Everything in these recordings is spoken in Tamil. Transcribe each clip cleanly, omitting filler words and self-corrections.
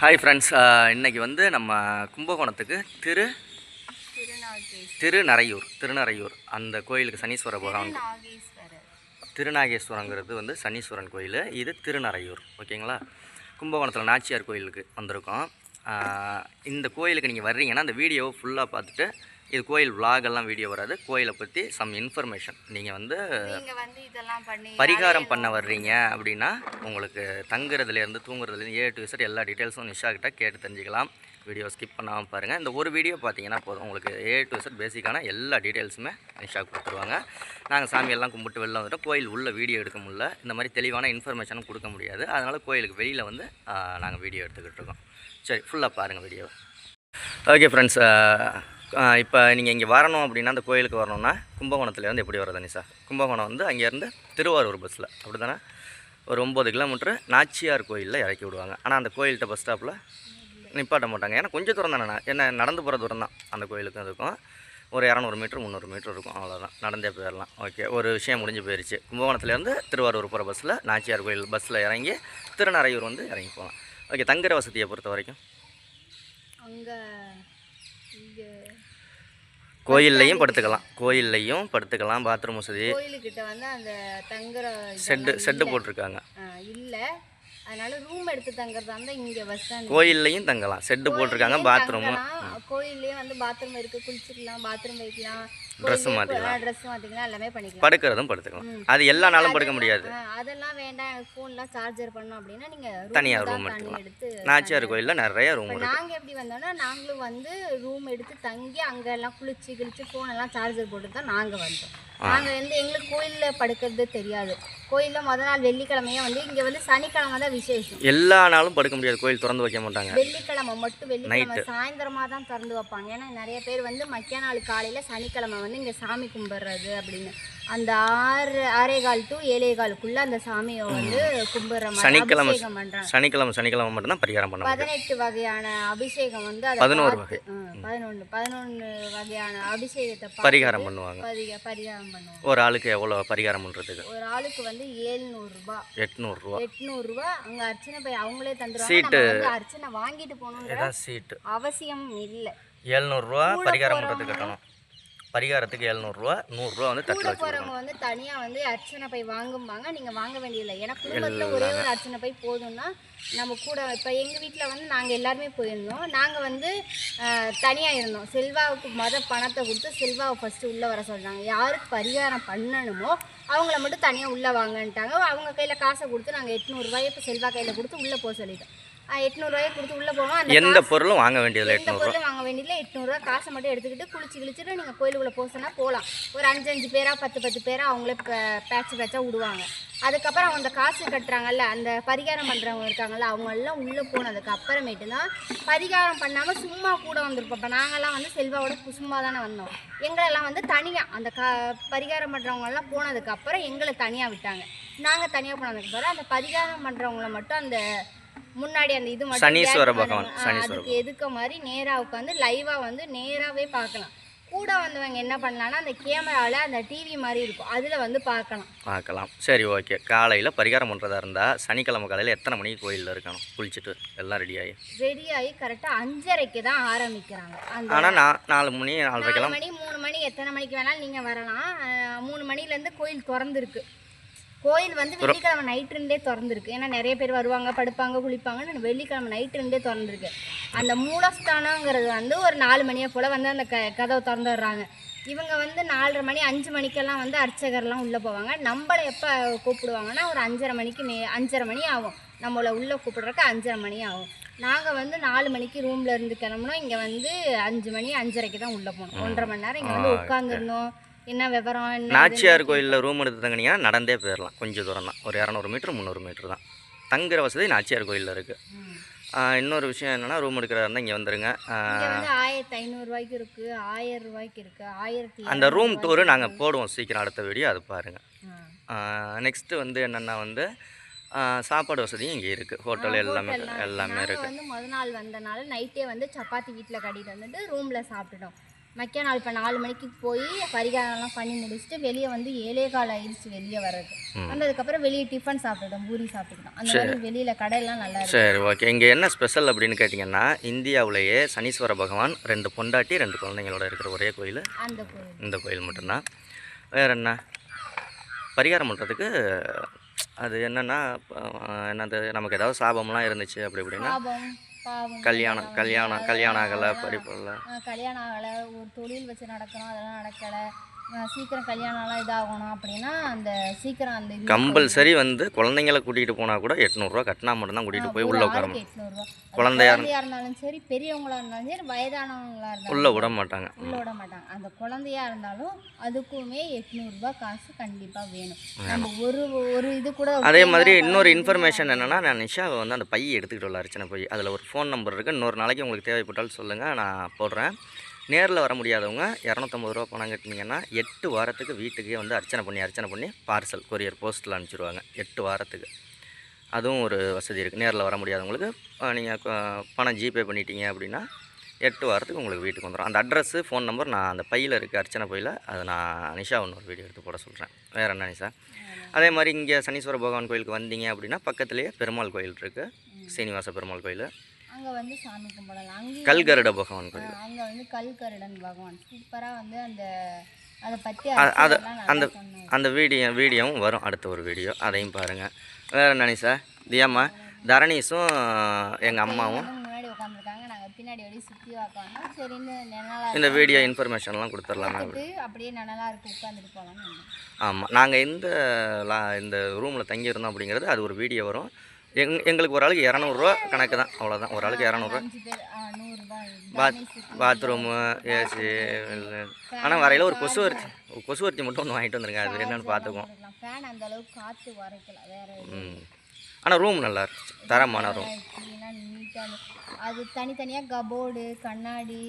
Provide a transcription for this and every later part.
ஹாய் ஃப்ரெண்ட்ஸ், இன்றைக்கி வந்து நம்ம கும்பகோணத்துக்கு திருநறையூர் அந்த கோயிலுக்கு சனீஸ்வர பகவான் திருநாகேஸ்வரங்கிறது வந்து சனீஸ்வரன் கோயில். இது திருநறையூர், ஓகேங்களா. கும்பகோணத்தில் நாச்சியார் கோயிலுக்கு வந்திருக்கோம். இந்த கோயிலுக்கு நீங்கள் வர்றீங்கன்னா அந்த வீடியோவை ஃபுல்லாக பார்த்துட்டு, இது கோயில் விலாகெல்லாம் வீடியோ வராது, கோயிலை பற்றி சம் இன்ஃபர்மேஷன் நீங்கள் வந்து பரிகாரம் பண்ண வர்றீங்க அப்படின்னா உங்களுக்கு தங்குறதுலேருந்து தூங்குறதுலேருந்து A to Z எல்லா டீட்டெயில்ஸும் நிஷாக்கிட்ட கேட்டு தெரிஞ்சுக்கலாம். வீடியோ ஸ்கிப் பண்ணாமல் பாருங்கள். இந்த ஒரு வீடியோ பார்த்தீங்கன்னா போதும், உங்களுக்கு A to Z பேசிக்கான எல்லா டீட்டெயில்ஸுமே நிஷா கொடுத்துருவாங்க. நாங்கள் சாமியெல்லாம் கும்பிட்டு வெளில வந்துட்டோம். கோயில் உள்ள வீடியோ எடுக்க முடியல, இந்த மாதிரி தெளிவான இன்ஃபர்மேஷனும் கொடுக்க முடியாது. அதனால் கோயிலுக்கு வெளியில் வந்து நாங்கள் வீடியோ எடுத்துக்கிட்டு இருக்கோம். சரி, ஃபுல்லாக பாருங்கள் வீடியோவை. ஓகே ஃப்ரெண்ட்ஸ், இப்போ நீங்கள் இங்கே வரணும் அப்படின்னா அந்த கோயிலுக்கு வரணுன்னா கும்பகோணத்துலேருந்து எப்படி வர்றது நிஷா? கும்பகோணம் வந்து அங்கேருந்து திருவாரூர் பஸ்ஸில் அப்படி தானே ஒரு 9 கிலோமீட்ரு நாச்சியார் கோயிலில் இறக்கி விடுவாங்க. ஆனால் அந்த கோயில்கிட்ட பஸ் ஸ்டாப்பில் நிப்பாட்ட மாட்டாங்க. ஏன்னா கொஞ்சம் தூரம் தானே, என்ன நடந்து போகிற தூரம் தான் அந்த கோயிலுக்கும் இருக்கும். ஒரு 200 மீட்ரு 300 மீட்ரு இருக்கும், அவ்வளோதான், நடந்தே போயிடலாம். ஓகே, ஒரு விஷயம் முடிஞ்சு போயிடுச்சு. கும்பகோணத்துலேருந்து திருவாரூர் போகிற பஸ்ஸில் நாச்சியார் கோயில் பஸ்ஸில் இறங்கி திருநறையூர் வந்து இறங்கி போகலாம். ஓகே, தங்குற வசதியை பொறுத்த வரைக்கும் அங்கே கோயில்லையும் படுத்துக்கலாம், பாத்ரூம் வசதி, கோயிலுக்கிட்ட வந்து அந்த தங்குற செட்டு போட்டிருக்காங்க. இல்லை, அதனால ரூம் எடுத்து தங்குறதா இருந்தால் இங்கே பஸ் ஸ்டாண்ட் கோயில்லையும் தங்கலாம், செட்டு போட்டிருக்காங்க. பாத்ரூம் கோயில்லேயே வந்து பாத்ரூம் இருக்குது, குளிச்சுக்கலாம், பாத்ரூம் வைக்கலாம், ட்ரெஸ் மாற்றிக்கலாம், எல்லாமே பண்ணிக்கலாம். படுக்கிறதும் படுத்துக்கலாம். அது எல்லா நாளும் படுக்க முடியாது. அதெல்லாம் வேண்டாம், ஃபோன்லாம் சார்ஜர் பண்ணோம் அப்படின்னா நீங்கள் தனியாக ரூம் எடுத்து நாச்சியார் கோயிலில் நிறைய ரூம் இருக்குது. நாங்கள் எப்படி வந்தோம்னா நாங்களும் வந்து ரூம் எடுத்து தங்கி அங்கே எல்லாம் குளிச்சு ஃபோனெல்லாம் சார்ஜர் போட்டு தான் நாங்கள் வந்தோம். நாங்கள் வந்து எங்களுக்கு கோயிலில் படுக்கிறது தெரியாது. கோயிலில் முதல் நாள் வெள்ளிக்கிழமையே வந்து இங்கே வந்து சனிக்கிழமை தான் விசேஷம். எல்லா நாளும் படுக்க முடியாது, கோயில் திறந்து வைக்க மாட்டாங்க. வெள்ளிக்கிழமை மட்டும், வெள்ளிக்கிழமை சாயந்தரமாக தான் திறந்து வைப்பாங்க. ஏன்னா நிறைய பேர் வந்து மக்கிய நாள் காலையில் சனிக்கிழமை வந்து இங்கே சாமி கும்பிட்றது அப்படின்னு அந்த 6:15 to 7:15 அந்த சாமியை வந்து கும்பிட்ற மாதிரி அபிஷேகம் பண்ணுறாங்க. சனிக்கிழமை மட்டும் தான் பரிகாரம் பண்ணுவாங்க. 18 வகையான அபிஷேகம் வந்து 11 வகையான அபிஷேகத்தை பரிகாரம் பண்ணுவாங்க. ஒரு ஆளுக்கு எவ்வளோ பரிகாரம் பண்ணுறதுக்கு? ஒரு ஆளுக்கு வந்து 700 ரூபாய், 800 ரூபாய். அங்கே அர்ச்சனை போய் அவங்களே தந்துருவாங்க. சீட்டு அர்ச்சனை வாங்கிட்டு போகணுன்ற சீட்டு அவசியம் இல்லை. 700 ரூபா பரிகாரம் பண்ணுறதுக்கு கட்டணும். பரிகாரத்துக்கு 700 ரூபா, 100 ரூபா வந்து தட்டில் போகிறவங்க வந்து தனியாக வந்து அர்ச்சனை போய் வாங்கும்பாங்க. நீங்கள் வாங்க வேண்டியதில்லை. ஏன்னா குடும்பத்தில் ஒரே ஒரு அர்ச்சனை போய் போதும்னா நம்ம கூட. இப்போ எங்கள் வீட்டில் வந்து நாங்கள் எல்லாருமே போயிருந்தோம். நாங்கள் வந்து தனியாக இருந்தோம். செல்வாவுக்கு பணத்தை கொடுத்து செல்வாவை ஃபஸ்ட்டு உள்ளே வர சொல்கிறாங்க. யாருக்கு பரிகாரம் பண்ணணுமோ அவங்கள மட்டும் தனியாக உள்ளே வாங்கன்ட்டாங்க. அவங்க கையில் காசை கொடுத்து நாங்கள் 800 ரூபாயை இப்போ செல்வா கையில் கொடுத்து உள்ளே போக சொல்லிட்டோம். 800 ரூபாயை கொடுத்து உள்ளே போவோம். எந்த பொருளும் வாங்க வேண்டியதில்லை. 800 ரூபா காசை மட்டும் எடுத்துக்கிட்டு குளிச்சுட்டு நீங்கள் கோயிலுக்குள்ளே போசனா போகலாம். ஒரு 5 பேரா 10 பேரா அவங்களே பேட்சாக விடுவாங்க. அதுக்கப்புறம் அவங்க அந்த காசு கட்டுறாங்கல்ல, அந்த பரிகாரம் பண்ணுறவங்க இருக்காங்கல்ல, அவங்கெல்லாம் உள்ளே போனதுக்கு அப்புறமேட்டு தான் பரிகாரம் பண்ணாமல் சும்மா கூட வந்திருப்போம். இப்போ நாங்கள்லாம் வந்து செல்வாவோட சும்மா தானே வந்தோம். எங்களெல்லாம் வந்து தனியாக அந்த பரிகாரம் பண்ணுறவங்கெல்லாம் போனதுக்கப்புறம் எங்களை தனியாக விட்டாங்க. நாங்கள் தனியாக போனதுக்கப்புறம் அந்த பரிகாரம் பண்ணுறவங்கள மட்டும் அந்த முன்னாடி அந்த இது மட்டும் சனீஸ்வர பகவான் அதுக்கு எதுக்க மாதிரி நேராக உட்காந்து லைவாக வந்து நேராகவே பார்க்கலாம். கூட வந்தவங்க என்ன பண்ணலான்னா அந்த கேமராவில் அந்த டிவி மாதிரி இருக்கும், அதில் வந்து பார்க்கலாம். சரி, ஓகே. காலையில் பரிகாரம் பண்ணுறதா இருந்தால் சனிக்கிழமை காலையில் எத்தனை மணிக்கு கோயிலில் இருக்கணும்? குளிச்சுட்டு எல்லாம் ரெடியாகி கரெக்டாக 5:30க்கு தான் ஆரம்பிக்கிறாங்க. ஆனால் 4 மணி 4:30 மணி 3 மணி எத்தனை மணிக்கு வேணாலும் நீங்கள் வரலாம். 3 மணிலேருந்து கோயில் திறந்துருக்கு. கோயில் வந்து வெள்ளிக்கிழமை நைட்டு இருந்தே திறந்துருக்கு. ஏன்னா நிறைய பேர் வருவாங்க, படுப்பாங்க, குளிப்பாங்கன்னு வெள்ளிக்கிழமை நைட்டு இருந்தே திறந்துருக்கு. அந்த மூலஸ்தானங்கிறது வந்து ஒரு 4 மணியை போல் வந்து அந்த கதவை திறந்துடுறாங்க. இவங்க வந்து 4:30 மணி 5 மணிக்கெல்லாம் வந்து அர்ச்சகர்லாம் உள்ளே போவாங்க. நம்மளை எப்போ கூப்பிடுவாங்கன்னா ஒரு 5:30 மணி ஆகும். நம்மளை உள்ளே கூப்பிடுறதுக்கு 5:30 மணி ஆகும். நாங்கள் வந்து 4 மணிக்கு ரூமில் இருந்து கிளம்புனோம். இங்கே வந்து 5 மணி 5:30க்கு தான் உள்ளே போனோம். 1.5 மணி நேரம் இங்கே வந்து உட்காந்துருந்தோம். என்ன விவரம்? நாச்சியார் கோயிலில் ரூம் எடுத்து தங்கினீங்கன்னா நடந்தே போயிடலாம். கொஞ்சம் தூரம் தான், ஒரு 200 மீட்ரு 300 மீட்ரு தான். தங்குற வசதி நாச்சியார் கோயிலில் இருக்குது. இன்னொரு விஷயம் என்னென்னா, ரூம் எடுக்கிறதா இருந்தால் இங்கே வந்துடுங்க. 1500 ரூபாய்க்கு இருக்குது, 1000 ரூபாய்க்கு இருக்குது, 1000. அந்த ரூம் டூரு நாங்கள் போடுவோம் சீக்கிரம், அடுத்த வீடியோ அது பாருங்கள். நெக்ஸ்ட்டு வந்து என்னென்னா வந்து சாப்பாடு வசதியும் இங்கே இருக்குது. ஹோட்டல் எல்லாமே இருக்குது. வந்து முதல் நாள் வந்தனால நைட்டே வந்து சப்பாத்தி வீட்டில் கட்டிட்டு வந்துட்டு ரூமில் சாப்பிட்டுட்டோம். மக்கா நாள் இப்போ 4 மணிக்கு போய் பரிகாரம்லாம் பண்ணி முடிச்சுட்டு வெளியே வந்து 7:15 ஆயிடுச்சு வெளியே வர்றது. வந்ததுக்கப்புறம் வெளியே டிஃபன் சாப்பிட்டுட்டோம், பூரி சாப்பிட்டுக்கிட்டோம். அந்த மாதிரி வெளியில் கடையெல்லாம் நல்லா இருக்கு. சரி ஓகே. இங்கே என்ன ஸ்பெஷல் அப்படின்னு கேட்டிங்கன்னா, இந்தியாவிலேயே சனீஸ்வர பகவான் 2 பொண்டாட்டி 2 குழந்தைங்களோட இருக்கிற ஒரே கோயில் அந்த கோயில். இந்த கோயில் மட்டும்தான். வேறு என்ன பரிகாரம் பண்ணுறதுக்கு அது என்னென்னா என்னது நமக்கு ஏதாவது சாபம்லாம் இருந்துச்சு அப்படி இப்படின்னா கல்யாணம் ஆகலை படிப்பில்லை கல்யாணம் ஆகலை ஒரு தொழில் வச்சு நடக்கணும் அதெல்லாம் நடக்கலை சீக்கிரம் கல்யாணம்லாம் இதாகணும் அப்படின்னா அந்த சீக்கிரம் அந்த கம்பல்சரி வந்து குழந்தைங்கள கூட்டிகிட்டு போனால் கூட 800 கட்டினா மட்டும்தான் கூட்டிகிட்டு போய் உள்ளே உட்காரணும். 800 குழந்தையா இருந்தாலும் சரி பெரியவங்களா இருந்தாலும் சரி வயதானவங்களா இருந்தாலும் உள்ளே விட மாட்டாங்க. அந்த குழந்தையா இருந்தாலும் அதுக்குமே 800 காசு கண்டிப்பாக வேணும். நம்ம ஒரு இது கூட. அதே மாதிரி இன்னொரு இன்ஃபர்மேஷன் என்னென்னா, நான் நிஷாவை வந்து அந்த பையை எடுத்துக்கிட்டு வரல அர்ச்சனை போய் அதில் ஒரு ஃபோன் நம்பர் இருக்குது. இன்னொரு நாளைக்கு உங்களுக்கு தேவைப்பட்டாலும் சொல்லுங்கள், நான் போடுறேன். நேரில் வர முடியாதவங்க 250 பணம் கட்டினீங்கன்னா 8 வாரத்துக்கு வீட்டுக்கே வந்து அர்ச்சனை பண்ணி பார்சல் கொரியர் போஸ்ட்டில் அனுப்பிச்சிடுவாங்க 8 வாரத்துக்கு. அதுவும் ஒரு வசதி இருக்குது. நேரில் வர முடியாதவங்களுக்கு நீங்கள் பணம் ஜிபே பண்ணிட்டீங்க அப்படின்னா 8 வாரத்துக்கு உங்களுக்கு வீட்டுக்கு வந்துடும். அந்த அட்ரஸ்ஸு ஃபோன் நம்பர் நான் அந்த பையில் இருக்குது, அர்ச்சனை பையில். அதை நான் நிஷா இன்னொரு வீடியோ எடுத்து போட சொல்கிறேன். வேறு என்ன நிஷா? அதே மாதிரி இங்கே சனீஸ்வர பகவான் கோயிலுக்கு வந்தீங்க அப்படின்னா பக்கத்துலேயே பெருமாள் கோயில் இருக்குது, சீனிவாச பெருமாள் கோயில். அங்கே வந்து சாமி கும்பிடலாம். அங்கே கல்கருட பகவான் கோயில். அங்கே வந்து கல்கருடன் பகவான் சூப்பராக வந்து அதை பற்றி அந்த அந்த வீடியோவும் வரும், அடுத்த ஒரு வீடியோ, அதையும் பாருங்கள். வேறு என்ன நிஷா? தியாம்மா தரணீஸும் எங்கள் அம்மாவும் முன்னாடி உட்காந்துருக்காங்க, நாங்கள் பின்னாடி வெளியே சுற்றி பார்க்கணும். சரின்னு நிழலாக இந்த வீடியோ இன்ஃபர்மேஷன்லாம் கொடுத்துடலாம். அப்படியே நிழலாக இருக்குது, உட்காந்துட்டு போகலான்னு. ஆமாம், நாங்கள் இந்த ரூமில் தங்கியிருந்தோம் அப்படிங்கிறது அது ஒரு வீடியோ வரும். எங்களுக்கு ஒரு ஆளுக்கு 200 கணக்கு தான், அவ்வளோதான். ஒரு ஆளுக்கு 200 பாத்ரூமு ஏசி. ஆனால் வரையில் ஒரு கொசுவர்த்தி மட்டும் ஒன்று வாங்கிட்டு வந்துருங்க, அது என்னென்னு பார்த்துக்குவோம். ஃபேன் அந்த அளவுக்கு காற்று வரைக்கல வேறு. ஆனால் ரூம் நல்லா இருந்துச்சு, தரமான ரூம். அது தனித்தனியாக கபோர்டு கண்ணாடி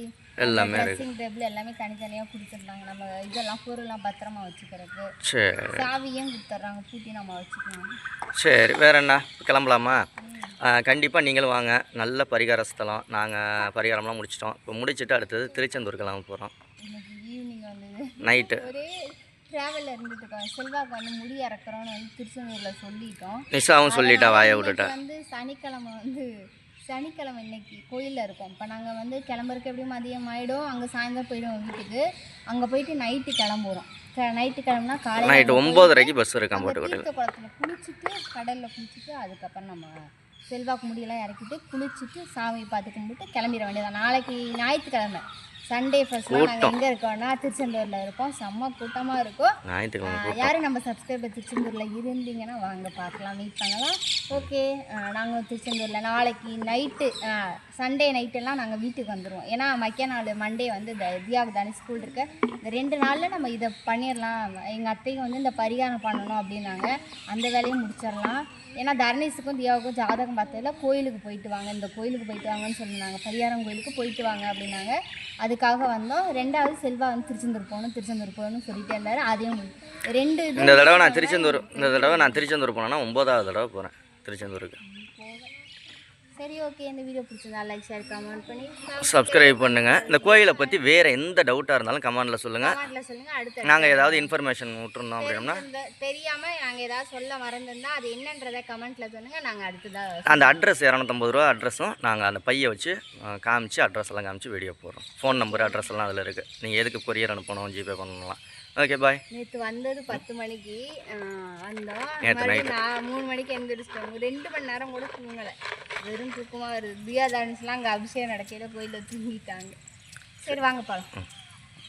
எல்லாமே ட்ரெஸ்ஸிங் டேபிள் எல்லாமே தனித்தனியாக கொடுத்துருந்தாங்க. நம்ம இதெல்லாம் பொருள்லாம் பத்திரமா வச்சுக்கிறதுக்கு. சரி, சாவியும் கொடுத்துட்றாங்க, பூட்டி நம்ம வச்சுக்கலாம். சரி, வேறு என்ன கிளம்பலாமா? கண்டிப்பாக நீங்களும் வாங்க. நல்ல பரிகார ஸ்தலம். நாங்கள் பரிகாரம்லாம் முடிச்சிட்டோம். இப்போ முடிச்சுட்டு அடுத்தது திருச்செந்தூர் கிளம்ப போகிறோம். இன்னைக்கு ஈவினிங் வந்து நைட்டு ஒரே ட்ராவலில் இருந்துட்டு இருக்கோம். செல்வாக்கு வந்து முடி இறக்குறோன்னு வந்து திருச்செந்தூரில் சொல்லிட்டோம். நிஷாவும் சொல்லிட்டா, வாயை விட்டுட்டா. வந்து சனிக்கிழமை இன்னைக்கு கோயிலில் இருக்கோம். இப்போ நாங்கள் வந்து கிளம்புறதுக்கு எப்படியும் மதியம் ஆகிடும், அங்கே சாயந்தரம் போய்டும் வீட்டுக்கு. அங்கே போயிட்டு நைட்டு கிளம்புறோம். நைட்டு கிளம்புனா காலையில் நைட்டு 9:30 பஸ் இருக்கான் போட்டுக்கோட்டையில். குளத்தில் குளிச்சுட்டு கடலில் குளிச்சுட்டு அதுக்கப்புறம் நம்ம செல்வாக்கு முடியெல்லாம் இறக்கிட்டு குளிச்சுட்டு சாமி பார்த்து கும்பிட்டு கிளம்பிட வேண்டியதான். நாளைக்கு ஞாயிற்றுக்கிழமை சண்டே ஃபர்ஸ்ட் நாங்கள் எங்கே இருக்கோம்னா திருச்செந்தூரில் இருக்கோம். செம்ம கூட்டமாக இருக்கும். யாரும் நம்ம சப்ஸ்கிரைபர் திருச்செந்தூரில் இருந்தீங்கன்னா வாங்க பார்க்கலாம், மீட் பண்ணலாம். ஓகே, நாங்களும் திருச்செந்தூரில் நாளைக்கு நைட்டு சண்டே நைட்டெல்லாம் நாங்கள் வீட்டுக்கு வந்துடுவோம். ஏன்னா மக்கா நாள் மண்டே வந்து இந்த தியாவுக்கு தானே ஸ்கூல் இருக்கு. இந்த 2 நாளில் நம்ம இதை பண்ணிடலாம். எங்கள் அத்தைக்கு வந்து இந்த பரிகாரம் பண்ணணும் அப்படின்னாங்க, அந்த வேலையை முடிச்சிடலாம். ஏன்னா தரணீஸுக்கும் தியாவுக்கும் ஜாதகம் பார்த்ததில்ல, கோயிலுக்கு போயிட்டு வாங்க, இந்த கோயிலுக்கு போயிட்டு வாங்கன்னு சொன்னாங்க. பரிகாரம் கோயிலுக்கு போயிட்டு வாங்க அப்படின்னாங்க. அதுக்காக வந்தோம். 2வது செல்வா வந்து திருச்செந்தூர் போகணும்னு சொல்லிட்டே இருந்தார். அதையும் இந்த தடவை நான் திருச்செந்தூர் போனேன்னா 9வது தடவை போகிறேன் திருச்செந்தூருக்கு. சரி, ஓகே. இந்த வீடியோ பிடிச்சிருந்தா லைக் ஷேர் கமெண்ட் பண்ணி சப்ஸ்கிரைப் பண்ணுங்கள். இந்த கோயிலை பற்றி வேறு எந்த டவுட்டாக இருந்தாலும் கமெண்டில் சொல்லுங்கள். அடுத்து நாங்கள் ஏதாவது இன்ஃபர்மேஷன் விட்டுருந்தோம் அப்படின்னா தெரியாமல் நாங்கள் ஏதாவது சொல்ல மறந்துருந்தா அது என்னன்றதை கமெண்ட்டில் சொல்லுங்கள். நாங்கள் அடுத்ததாக அந்த அட்ரஸ் 250 அட்ரஸும் நாங்கள் அந்த பையை வச்சு காமிச்சு அட்ரஸ் எல்லாம் காமிச்சு வீடியோ போடுறோம். ஃபோன் நம்பர் அட்ரஸ் எல்லாம் அதில் இருக்குது. நீங்கள் எதுக்கு கொரியர் அனுப்பணும், ஜிபே பண்ணலாம். ஓகே, பாய். நேற்று வந்தது 10 மணிக்கு வந்தோம். நேற்று நைட்டு 3 மணிக்கு எழுந்திரிச்சிட்டோம். 2 மணி நேரம் கூட தூங்கலை, வெறும் தூக்கமாக வருது. தியா தானிஸ்லாம் அங்கே அபிஷேகம் நடக்கையில் கோயிலில் தூங்கிட்டாங்க. சரி, வாங்க போகலாம்.